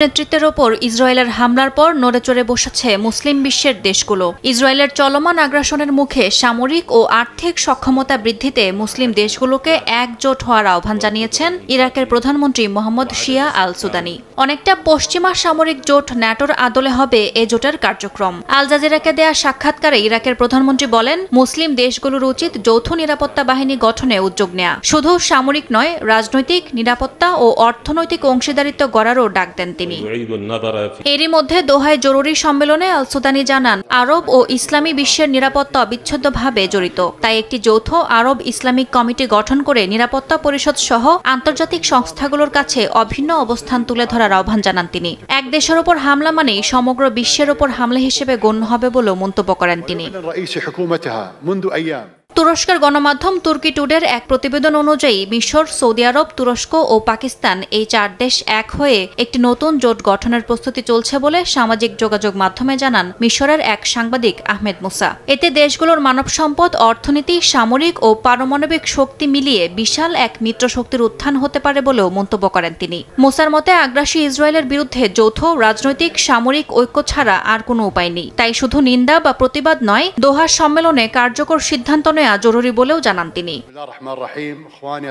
নেতৃত্বের ওপর ইসরায়েলের হামলার পর নড়েচড়ে বসেছে মুসলিম বিশ্বের দেশগুলো। ইসরায়েলের চলমান আগ্রাসনের মুখে সামরিক ও আর্থিক সক্ষমতা বৃদ্ধিতে মুসলিম দেশগুলোকে একজোট হওয়ার আহ্বান জানিয়েছেন ইরাকের প্রধানমন্ত্রী মোহাম্মদ শিয়া আল সুদানি। অনেকটা পশ্চিমা সামরিক জোট ন্যাটোর আদলে হবে এ জোটের কার্যক্রম। আল জাজিরাকে দেয়া সাক্ষাৎকারে ইরাকের প্রধানমন্ত্রী বলেন, মুসলিম দেশগুলোর উচিত যৌথ নিরাপত্তা বাহিনী গঠনে উদ্যোগ নেয়া। শুধু সামরিক নয়, রাজনৈতিক, নিরাপত্তা ও অর্থনৈতিক অংশীদারিত্ব গড়ারও ডাক দেন তিনি। এরই মধ্যে দোহায় জরুরি সম্মেলনে আল সুদানি জানান, আরব ও ইসলামী বিশ্বের নিরাপত্তা অবিচ্ছেদ্যভাবে জড়িত। তাই একটি যৌথ আরব ইসলামিক কমিটি গঠন করে নিরাপত্তা পরিষদ সহ আন্তর্জাতিক সংস্থাগুলোর কাছে অভিন্ন অবস্থান তুলে ধরার আহ্বান জানান তিনি। এক দেশের ওপর হামলা মানেই সমগ্র বিশ্বের ওপর হামলা হিসেবে গণ্য হবে বলেও মন্তব্য করেন তিনি। তুরস্কের গণমাধ্যম তুর্কি টুডের এক প্রতিবেদন অনুযায়ী মিশর, সৌদি আরব, তুরস্ক ও পাকিস্তান এই 4 দেশ এক হয়ে একটি নতুন জোট গঠনের প্রস্তুতি চলছে বলে সামাজিক যোগাযোগ মাধ্যমে জানান মিশরের এক সাংবাদিক আহমেদ মুসা। এতে দেশগুলোর মানব সম্পদ, অর্থনীতি, সামরিক ও পারমাণবিক শক্তি মিলিয়ে বিশাল এক মিত্র শক্তির উত্থান হতে পারে বলেও মন্তব্য করেন তিনি। মুসার মতে, আগ্রাসী ইসরায়েলের বিরুদ্ধে যৌথ রাজনৈতিক সামরিক ঐক্য ছাড়া আর কোনো উপায় নেই। তাই শুধু নিন্দা বা প্রতিবাদ নয়, দোহার সম্মেলনে কার্যকর সিদ্ধান্ত নেওয়া জরুরি বলেও জানান তিনি।